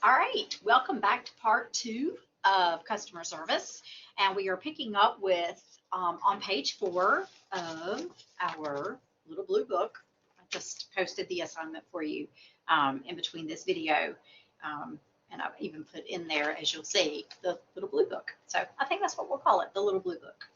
All right, welcome back to part 2 of customer service. And we are picking up with on page 4 of our little blue book. I just posted the assignment for you in between this video. And I've even put in there, as you'll see, the little blue book. So I think that's what we'll call it, the little blue book.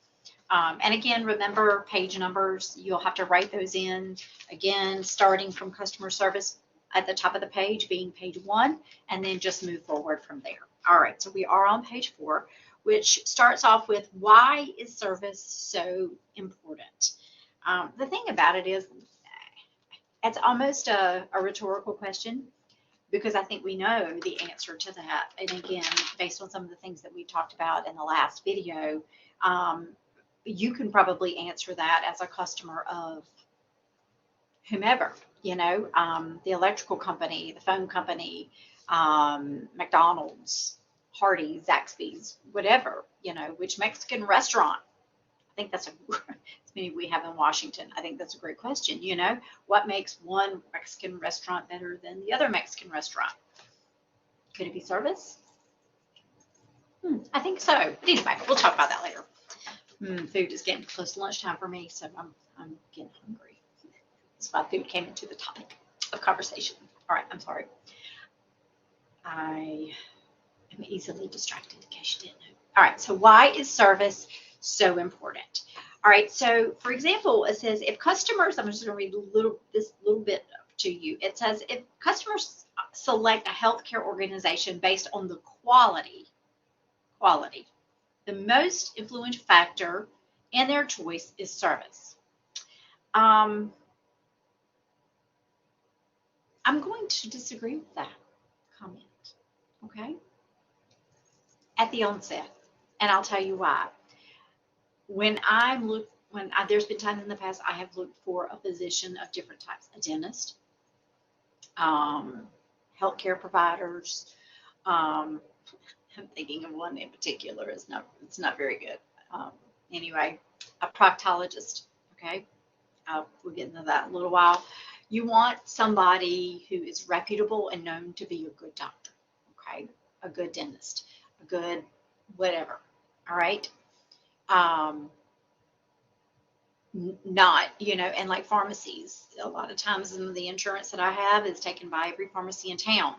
And again, remember page numbers, you'll have to write those in. Again, starting from customer service at the top of the page being page 1, and then just move forward from there. All right, so we are on page 4, which starts off with, why is service so important? The thing about it is, it's almost a rhetorical question, because I think we know the answer to that. And again, based on some of the things that we talked about in the last video, you can probably answer that as a customer of whomever, the electrical company, the phone company, McDonald's, Hardee's, Zaxby's, whatever, which Mexican restaurant. I think that's it's many we have in Washington. I think that's a great question. What makes one Mexican restaurant better than the other Mexican restaurant? Could it be service? I think so. But anyway, we'll talk about that later. Food is getting close to lunchtime for me, so I'm getting hungry. That's why food came into the topic of conversation. All right, I'm sorry. I am easily distracted, in case you didn't know. All right, so why is service so important? All right, so for example, it says if customers, I'm just going to read this little bit to you. It says if customers select a healthcare organization based on the quality, the most influential factor in their choice is service. I'm going to disagree with that comment, okay, at the onset, and I'll tell you why. There's been times in the past I have looked for a physician of different types, a dentist, healthcare providers. I'm thinking of one in particular. It's not very good. Anyway, a proctologist. Okay, we'll get into that in a little while. You want somebody who is reputable and known to be a good doctor. Okay, a good dentist, a good whatever. All right. Not, and like pharmacies, a lot of times the insurance that I have is taken by every pharmacy in town.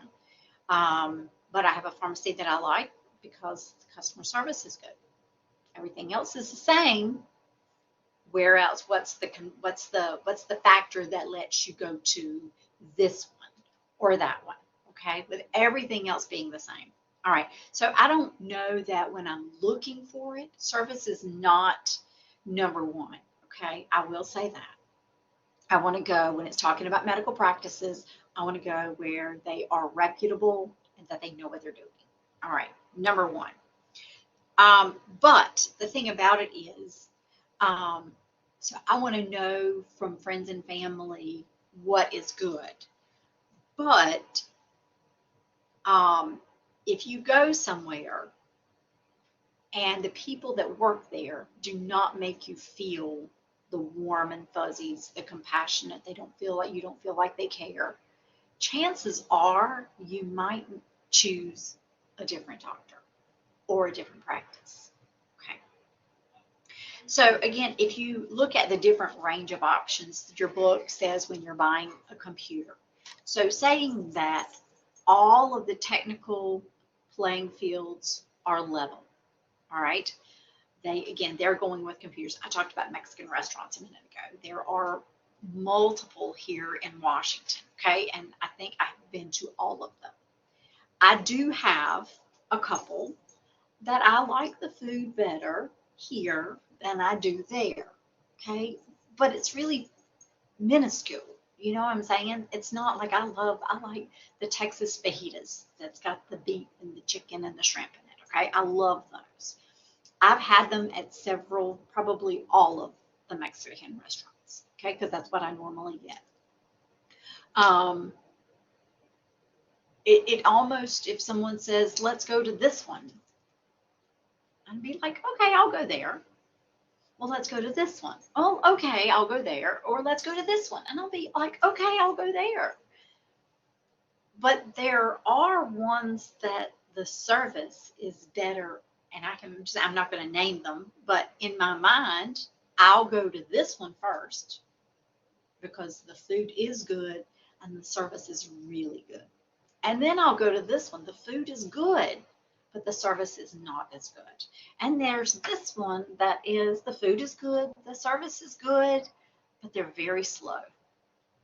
But I have a pharmacy that I like because the customer service is good. Everything else is the same. Where else? What's the factor that lets you go to this one or that one? Okay, with everything else being the same. All right, so I don't know that when I'm looking for it, service is not number one. Okay, I will say that. I want to go, when it's talking about medical practices, I want to go where they are reputable and that they know what they're doing. All right, number one. But the thing about it is, so I want to know from friends and family what is good. But if you go somewhere and the people that work there do not make you feel the warm and fuzzies, the compassionate, you don't feel like they care, chances are you might choose a different doctor or a different practice. Okay. So again, if you look at the different range of options, your book says when you're buying a computer. So saying that all of the technical playing fields are level. All right. They're going with computers. I talked about Mexican restaurants a minute ago. There are multiple here in Washington. Okay. And I think I've been to all of them. I do have a couple that I like the food better here than I do there. Okay. But it's really minuscule. You know what I'm saying? It's not like I like the Texas fajitas that's got the beef and the chicken and the shrimp in it. Okay. I love those. I've had them at several, probably all of the Mexican restaurants. Okay. Because that's what I normally get. It almost, if someone says, let's go to this one, I'd be like, okay, I'll go there. Well, let's go to this one. Oh, okay, I'll go there. Or let's go to this one. And I'll be like, okay, I'll go there. But there are ones that the service is better, and I'm not going to name them, but in my mind, I'll go to this one first because the food is good and the service is really good. And then I'll go to this one. The food is good, but the service is not as good. And there's this one that is the food is good, the service is good, but they're very slow.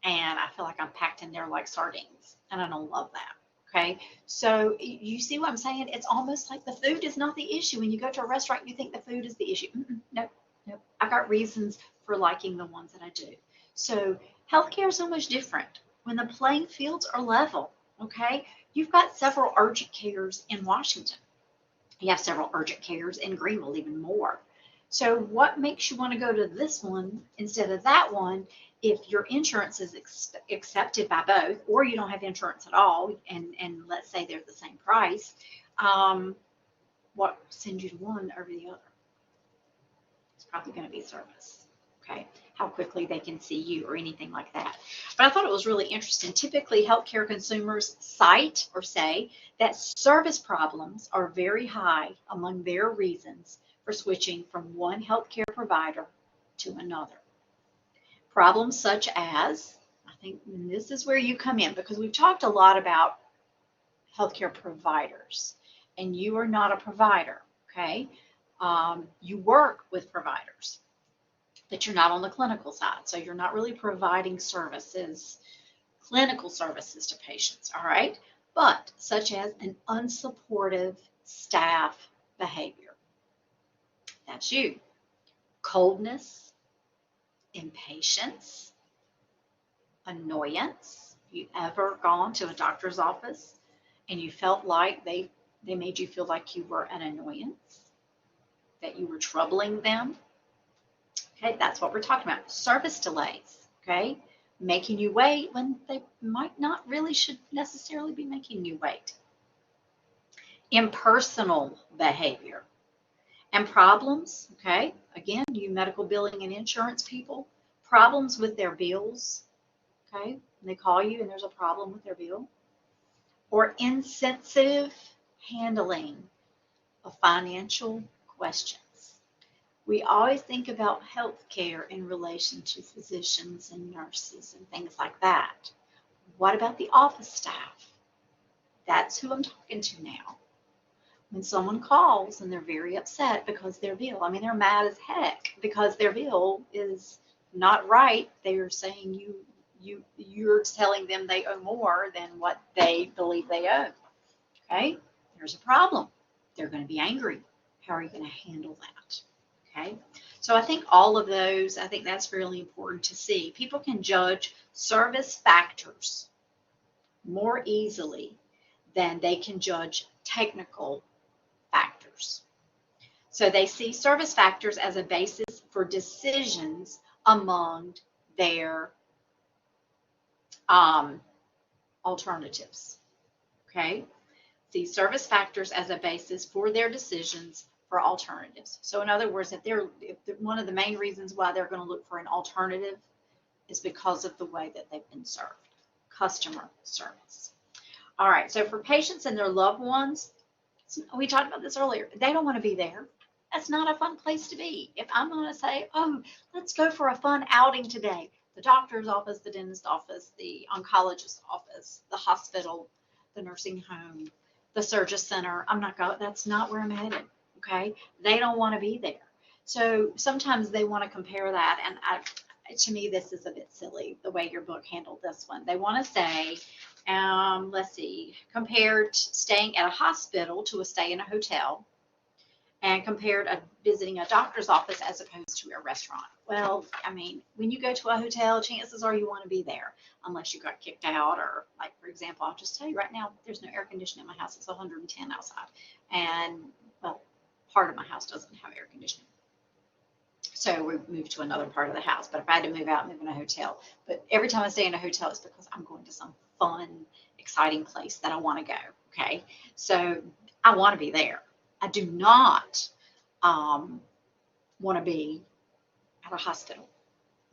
And I feel like I'm packed in there like sardines, and I don't love that. Okay, so you see what I'm saying? It's almost like the food is not the issue. When you go to a restaurant, you think the food is the issue. Nope, nope. I've got reasons for liking the ones that I do. So healthcare is so much different when the playing fields are level. Okay, you've got several urgent cares in Washington. You have several urgent cares in Greenville, even more. So what makes you want to go to this one instead of that one if your insurance is accepted by both, or you don't have insurance at all, and let's say they're the same price, what sends you to one over the other? It's probably going to be service, okay? How quickly they can see you or anything like that. But I thought it was really interesting. Typically, healthcare consumers cite or say that service problems are very high among their reasons for switching from one healthcare provider to another. Problems such as, I think this is where you come in, because we've talked a lot about healthcare providers, and you are not a provider, okay? You work with providers, but you're not on the clinical side, so you're not really providing services, clinical services to patients, all right? But such as an unsupportive staff behavior. That's you. Coldness, impatience, annoyance. You ever gone to a doctor's office and you felt like they made you feel like you were an annoyance, that you were troubling them? Okay, that's what we're talking about. Service delays, okay? Making you wait when they might not really should necessarily be making you wait. Impersonal behavior. And problems, okay? Again, you medical billing and insurance people, problems with their bills, okay? And they call you and there's a problem with their bill. Or insensitive handling of financial questions. We always think about healthcare in relation to physicians and nurses and things like that. What about the office staff? That's who I'm talking to now. When someone calls and they're very upset because their bill, I mean, they're mad as heck because their bill is not right. They're saying you're telling them they owe more than what they believe they owe. Okay, there's a problem. They're going to be angry. How are you going to handle that? Okay, so I think all of those, I think that's really important to see. People can judge service factors more easily than they can judge technical factors. So they see service factors as a basis for decisions among their alternatives. Okay, see service factors as a basis for their decisions for alternatives. So in other words, if one of the main reasons why they're going to look for an alternative is because of the way that they've been served, customer service. All right, so for patients and their loved ones, we talked about this earlier, they don't want to be there. That's not a fun place to be. If I'm going to say, oh, let's go for a fun outing today, the doctor's office, the dentist office, the oncologist office, the hospital, the nursing home, the surgery center, I'm not going, that's not where I'm headed. Okay, they don't want to be there. So sometimes they want to compare that, and to me, this is a bit silly the way your book handled this one. They want to say, let's see, compared staying at a hospital to a stay in a hotel, and compared visiting a doctor's office as opposed to a restaurant. Well, I mean, when you go to a hotel, chances are you want to be there unless you got kicked out, or like, for example, I'll just tell you right now, there's no air conditioning in my house. It's 110 outside. And, well, part of my house doesn't have air conditioning. So we moved to another part of the house. But if I had to move out, move in a hotel. But every time I stay in a hotel, it's because I'm going to some fun, exciting place that I want to go. Okay. So I want to be there. I do not want to be at a hospital.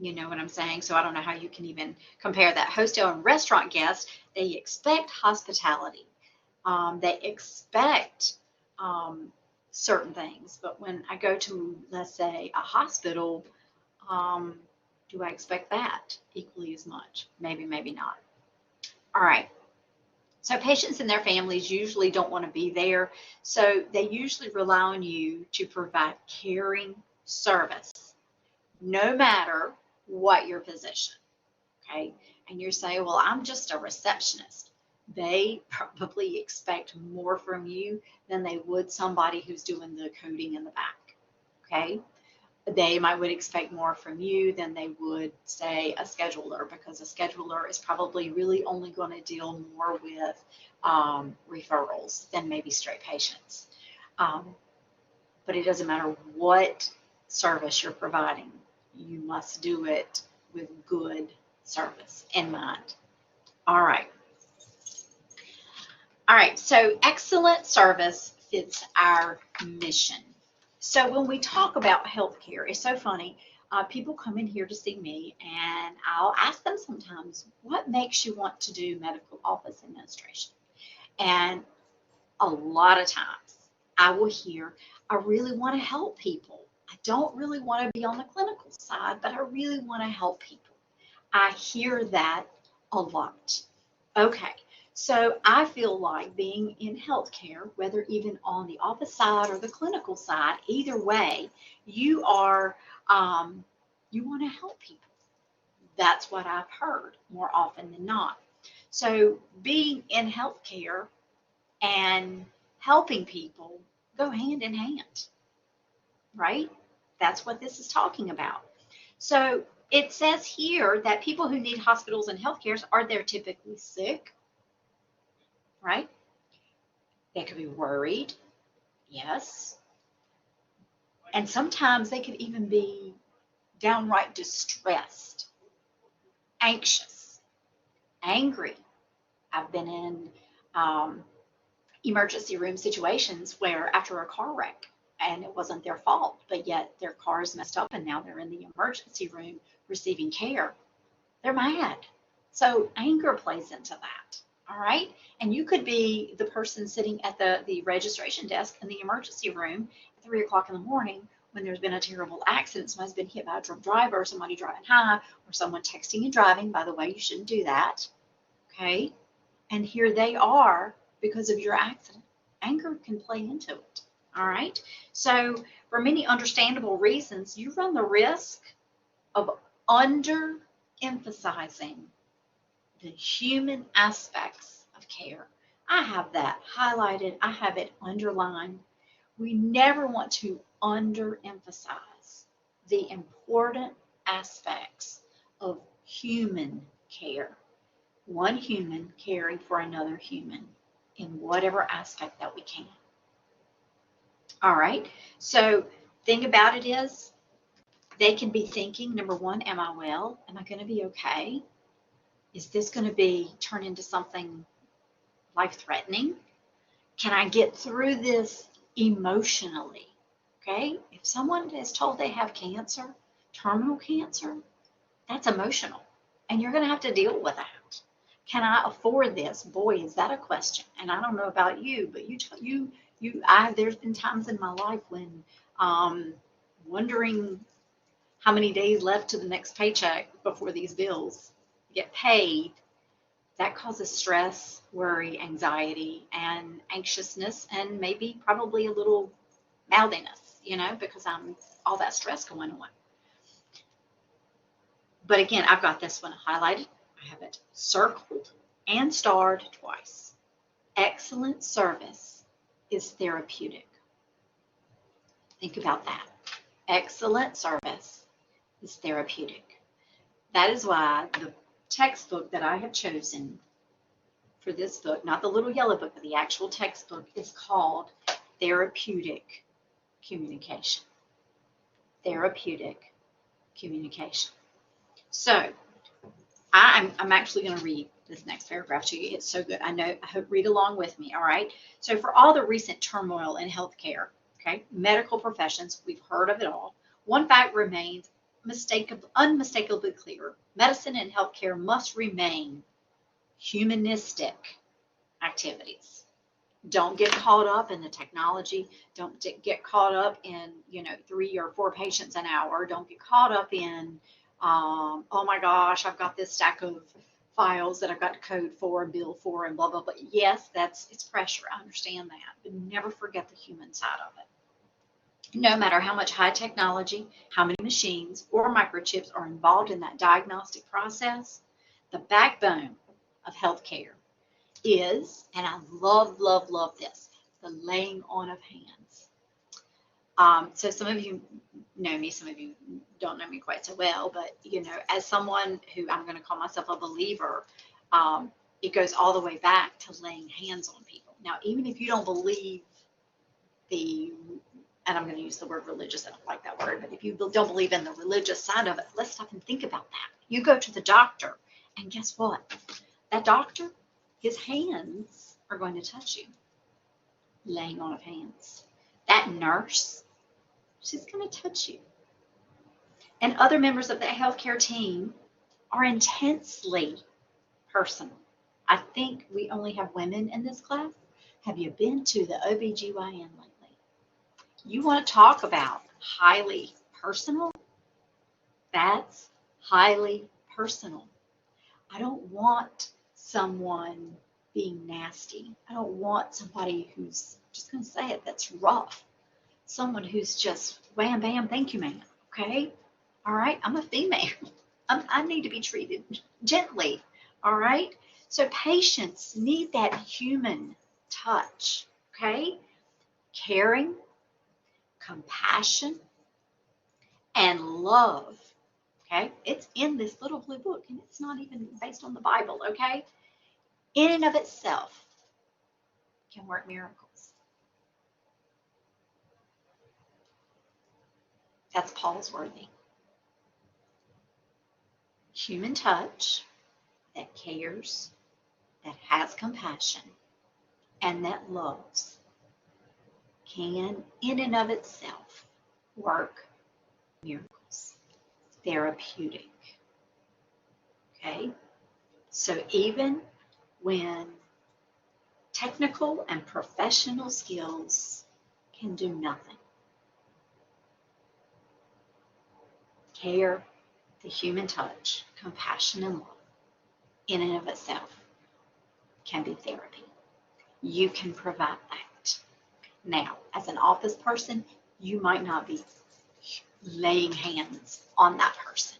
You know what I'm saying? So I don't know how you can even compare that. Hotel and restaurant guests, they expect hospitality. They expect certain things. But when I go to, let's say, a hospital, um, do I expect that equally as much? Maybe, maybe not. All right. So patients and their families usually don't want to be there. So they usually rely on you to provide caring service, no matter what your position. Okay. And you're saying, well, I'm just a receptionist. They probably expect more from you than they would somebody who's doing the coding in the back. Okay. They would expect more from you than they would, say, a scheduler, because a scheduler is probably really only going to deal more with referrals than maybe straight patients. But it doesn't matter what service you're providing, you must do it with good service in mind. All right. All right, so excellent service fits our mission. So when we talk about healthcare, it's so funny. People come in here to see me, and I'll ask them sometimes, what makes you want to do medical office administration? And a lot of times I will hear, I really want to help people. I don't really want to be on the clinical side, but I really want to help people. I hear that a lot. Okay, so I feel like being in healthcare, whether even on the office side or the clinical side, either way, you are, you want to help people. That's what I've heard more often than not. So being in healthcare and helping people go hand in hand, right? That's what this is talking about. So it says here that people who need hospitals and healthcare are they're typically sick, right? They could be worried, yes. And sometimes they could even be downright distressed, anxious, angry. I've been in emergency room situations where after a car wreck, and it wasn't their fault, but yet their car is messed up and now they're in the emergency room receiving care. They're mad. So anger plays into that. All right. And you could be the person sitting at the registration desk in the emergency room at 3 o'clock in the morning when there's been a terrible accident. Somebody's been hit by a drunk driver, somebody driving high, or someone texting and driving. By the way, you shouldn't do that. Okay. And here they are because of your accident. Anger can play into it. All right. So for many understandable reasons, you run the risk of under-emphasizing the human aspects of care. I have that highlighted. I have it underlined. We never want to underemphasize the important aspects of human care. One human caring for another human in whatever aspect that we can. All right. So thing about it is they can be thinking, number one, am I well? Am I going to be okay? Is this going to be turn into something life-threatening? Can I get through this emotionally? Okay. If someone is told they have cancer, terminal cancer, that's emotional. And you're going to have to deal with that. Can I afford this? Boy, is that a question. And I don't know about you, but there's been times in my life when wondering how many days left to the next paycheck before these bills get paid. That causes stress, worry, anxiety, and anxiousness, and maybe probably a little mouthiness, because I'm all that stress going on. But again, I've got this one highlighted. I have it circled and starred twice. Excellent service is therapeutic. Think about that. Excellent service is therapeutic. That is why the textbook that I have chosen for this book, not the little yellow book, but the actual textbook, is called Therapeutic Communication. Therapeutic Communication. So I'm actually going to read this next paragraph to you. It's so good. I hope read along with me. All right. So for all the recent turmoil in healthcare, okay, medical professions, we've heard of it all. One fact remains: unmistakably clear. Medicine and healthcare must remain humanistic activities. Don't get caught up in the technology. Don't get caught up in, 3 or 4 patients an hour. Don't get caught up in, oh my gosh, I've got this stack of files that I've got to code for and bill for and blah, blah, blah. Yes, it's pressure. I understand that. But never forget the human side of it. No matter how much high technology, how many machines or microchips are involved in that diagnostic process, the backbone of healthcare is, and I love, love, love this, the laying on of hands. So some of you know me, some of you don't know me quite so well, but as someone who I'm going to call myself a believer, it goes all the way back to laying hands on people. Now, even if you don't believe and I'm going to use the word religious, I don't like that word, but if you don't believe in the religious side of it, let's stop and think about that. You go to the doctor, and guess what? That doctor, his hands are going to touch you. Laying on of hands. That nurse, she's going to touch you. And other members of the healthcare team are intensely personal. I think we only have women in this class. Have you been to the OBGYN lately? You want to talk about highly personal? That's highly personal. I don't want someone being nasty. I don't want somebody who's, just going to say it, that's rough. Someone who's just wham, bam, thank you, ma'am. Okay? All right? I'm a female. I need to be treated gently. All right? So patients need that human touch. Okay? Caring, compassion, and love. Okay? It's in this little blue book, and it's not even based on the Bible. Okay? In and of itself can work miracles. That's Paul's worthy. Human touch that cares, that has compassion, and that loves can, in and of itself, work miracles. Therapeutic. Okay? So even when technical and professional skills can do nothing, care, the human touch, compassion, and love, in and of itself, can be therapy. You can provide that. Now, as an office person, you might not be laying hands on that person,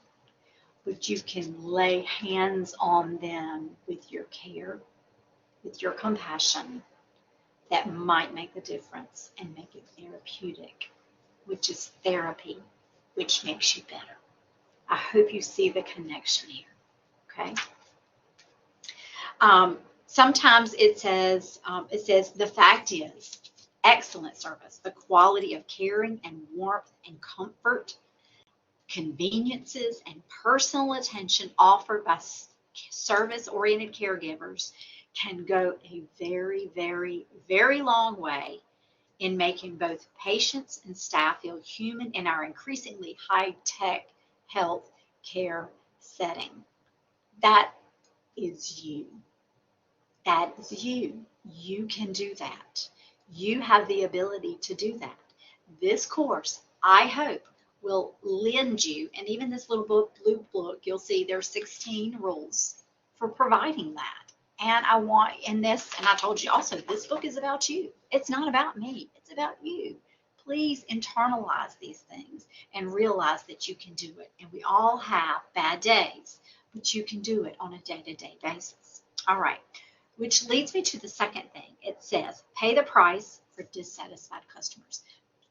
but you can lay hands on them with your care, with your compassion, that might make the difference and make it therapeutic, which is therapy, which makes you better. I hope you see the connection here, okay? Sometimes it says, the fact is, excellent service, the quality of caring and warmth and comfort, conveniences and personal attention offered by service-oriented caregivers can go a very, very, very long way in making both patients and staff feel human in our increasingly high-tech health care setting. That is you. That is you. You can do that. You have the ability to do that. This course, I hope, will lend you, and even this little book, blue book, you'll see there's 16 rules for providing that. And I want in this, and I told you also, this book is about you. It's not about me. It's about you. Please internalize these things and realize that you can do it. And we all have bad days, but you can do it on a day-to-day basis. All right. Which leads me to the second thing. It says, pay the price for dissatisfied customers.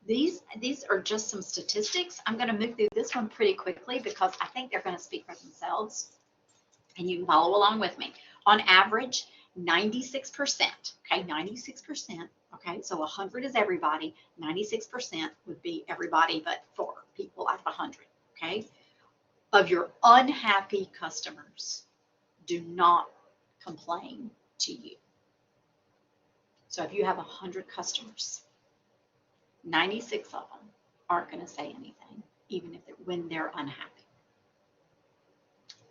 These are just some statistics. I'm going to move through this one pretty quickly because I think they're going to speak for themselves. And you can follow along with me. On average, 96%, okay, 96%, okay, so 100 is everybody, 96% would be everybody but 4 people out of 100, okay, of your unhappy customers do not complain to you. So if you have 100 customers, 96 of them aren't going to say anything. even if when they're unhappy.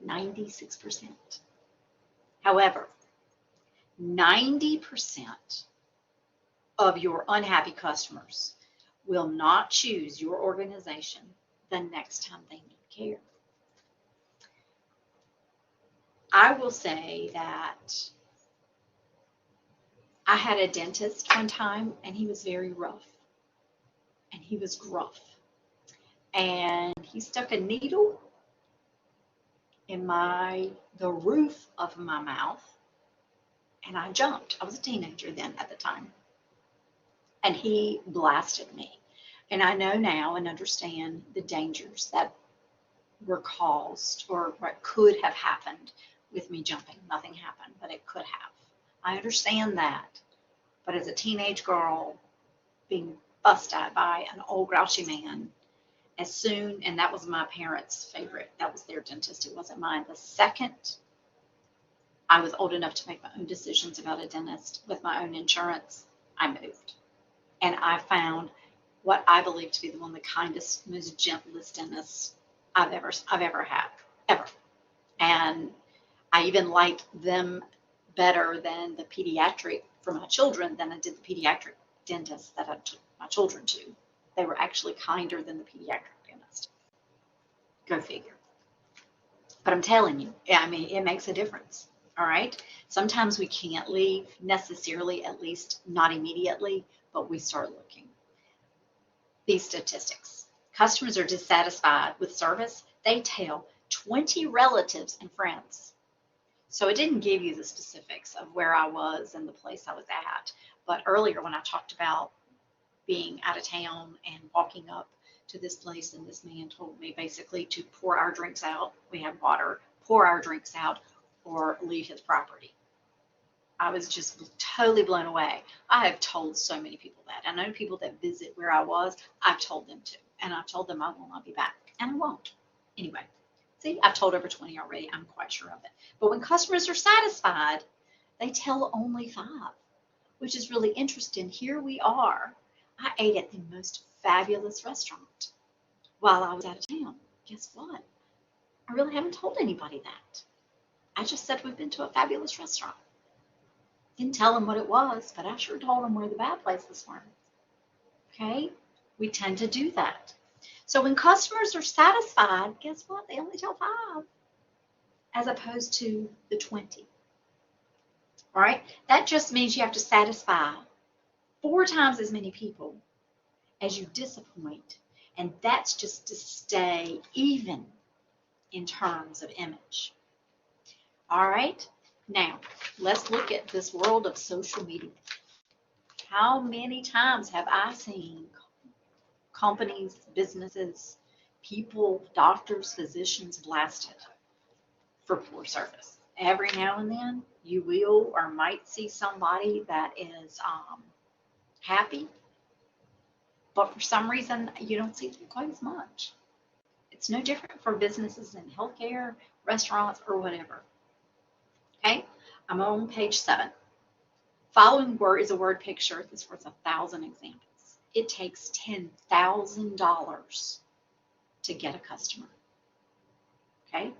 96%. However, 90% of your unhappy customers will not choose your organization the next time they need care. I will say that I had a dentist one time, and he was very rough, and he was gruff, and he stuck a needle in the roof of my mouth, and I jumped. I was a teenager then at the time, and he blasted me. And I know now and understand the dangers that were caused or what could have happened with me jumping. Nothing happened, but it could have. I understand that. But as a teenage girl being fussed at by an old grouchy man, and that was my parents' favorite, that was their dentist, it wasn't mine. The second I was old enough to make my own decisions about a dentist with my own insurance, I moved. And I found what I believe to be one of the kindest, most gentlest dentists I've ever had, ever. And I even liked them better than the pediatric for my children than I did the pediatric dentist that I took my children to. They were actually kinder than the pediatric dentist. Go figure. But I'm telling you, I mean, it makes a difference. All right. Sometimes we can't leave necessarily, at least not immediately, but we start looking. These statistics. Customers are dissatisfied with service. They tell 20 relatives and friends. So it didn't give you the specifics of where I was and the place I was at. But earlier when I talked about being out of town and walking up to this place, and this man told me basically to pour our drinks out. We had water, pour our drinks out, or leave his property. I was just totally blown away. I have told so many people that. I know people that visit where I was, I've told them to. And I've told them I will not be back. And I won't. Anyway, see, I've told over 20 already. I'm quite sure of it. But when customers are satisfied, they tell only 5, which is really interesting. Here we are. I ate at the most fabulous restaurant while I was out of town. Guess what? I really haven't told anybody that. I just said we've been to a fabulous restaurant. Didn't tell them what it was, but I sure told them where the bad places were. Okay? We tend to do that. So when customers are satisfied, guess what? They only tell 5 as opposed to the 20. All right? That just means you have to satisfy 4 times as many people as you disappoint. And that's just to stay even in terms of image. All right? Now, let's look at this world of social media. How many times have I seen companies, businesses, people, doctors, physicians blasted for poor service? Every now and then, you will or might see somebody that is happy, but for some reason, you don't see them quite as much. It's no different for businesses in healthcare, restaurants, or whatever. Okay, I'm on page 7. Following word is a word picture that's worth 1,000 examples. It takes $10,000 to get a customer. Okay,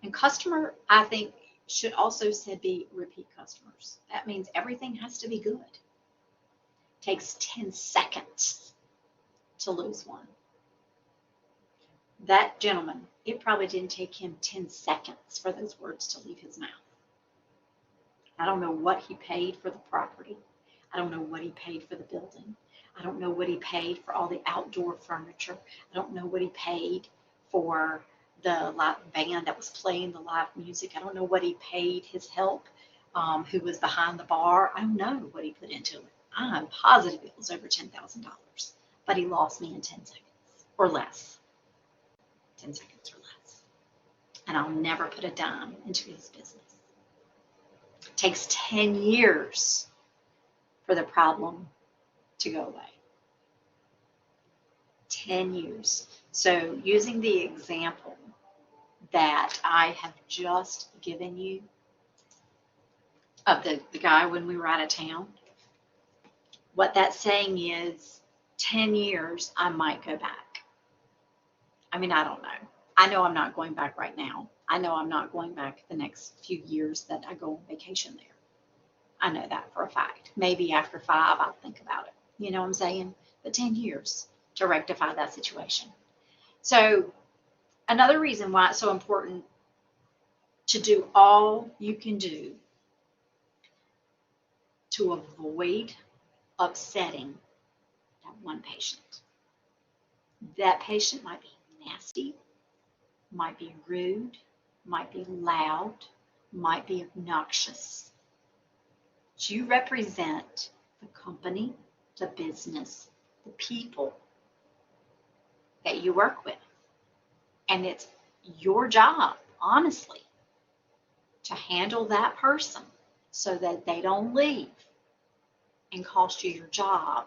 and customer, I think, should also be repeat customers. That means everything has to be good. It takes 10 seconds to lose one. That gentleman, it probably didn't take him 10 seconds for those words to leave his mouth. I don't know what he paid for the property. I don't know what he paid for the building. I don't know what he paid for all the outdoor furniture. I don't know what he paid for the live band that was playing the live music. I don't know what he paid his help, who was behind the bar. I don't know what he put into it. I'm positive it was over $10,000, but he lost me in 10 seconds or less. 10 seconds or less. And I'll never put a dime into his business. It takes 10 years for the problem to go away. 10 years. So using the example that I have just given you of the guy when we were out of town, what that's saying is 10 years I might go back. I mean, I don't know. I know I'm not going back right now. I know I'm not going back the next few years that I go on vacation there. I know that for a fact. Maybe after 5, I'll think about it. You know what I'm saying? But 10 years to rectify that situation. So, another reason why it's so important to do all you can do to avoid upsetting that one patient. That patient might be nasty, might be rude, might be loud, might be obnoxious. You represent the company, the business, the people that you work with. And it's your job, honestly, to handle that person so that they don't leave and cost you your job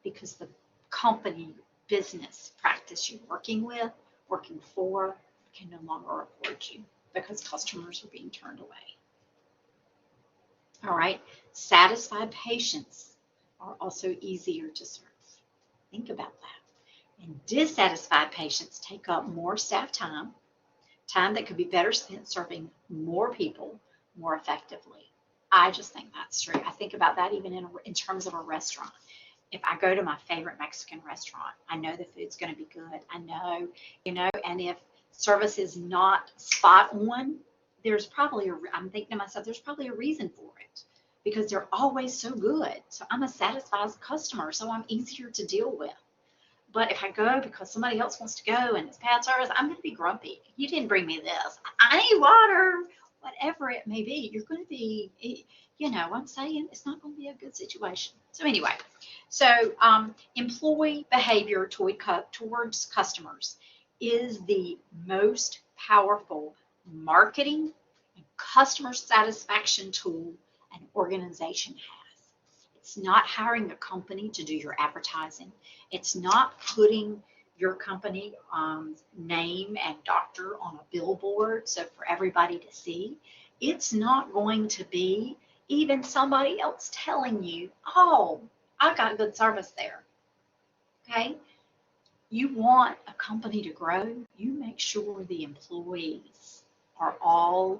because the company, business, practice you're working with, working for, can no longer afford you because customers are being turned away. All right, satisfied patients are also easier to serve. Think about that. And dissatisfied patients take up more staff time, time that could be better spent serving more people more effectively. I just think that's true. I think about that even in terms of a restaurant. If I go to my favorite Mexican restaurant, I know the food's going to be good. I know, and if service is not spot on, there's probably I'm thinking to myself, there's probably a reason for it because they're always so good. So I'm a satisfied customer, so I'm easier to deal with. But if I go because somebody else wants to go and it's bad service, I'm going to be grumpy. You didn't bring me this. I need water. Whatever it may be, you're going to be, I'm saying it's not going to be a good situation. So anyway, employee behavior towards customers is the most powerful marketing and customer satisfaction tool an organization has. It's not hiring a company to do your advertising. It's not putting your company name and doctor on a billboard so for everybody to see. It's not going to be even somebody else telling you, oh, I got good service there. Okay? You want a company to grow, you make sure the employees are all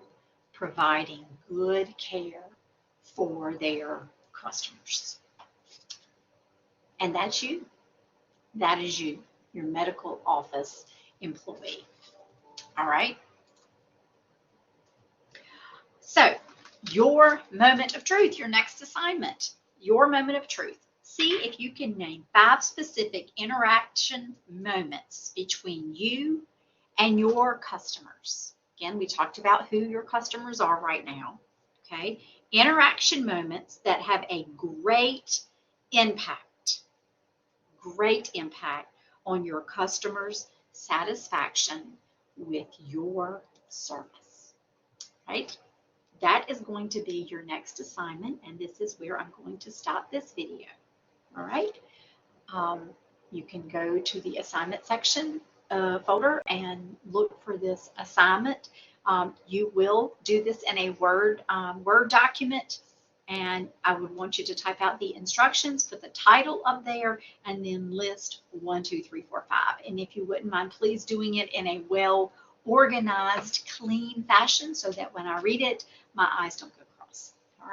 providing good care for their customers. And that's you. That is you, your medical office employee. All right? So, your moment of truth, your next assignment, your moment of truth. See if you can name 5 specific interaction moments between you and your customers. Again, we talked about who your customers are right now. Okay? Interaction moments that have a great impact on your customers' satisfaction with your service, right? That is going to be your next assignment, and this is where I'm going to stop this video, all right? You can go to the assignment section folder and look for this assignment. You will do this in a Word document, and I would want you to type out the instructions, put the title up there, and then list 1, 2, 3, 4, 5. And if you wouldn't mind, please doing it in a well organized, clean fashion so that when I read it, my eyes don't go cross. All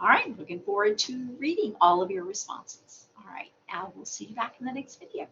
right, looking forward to reading all of your responses. All right, I will see you back in the next video.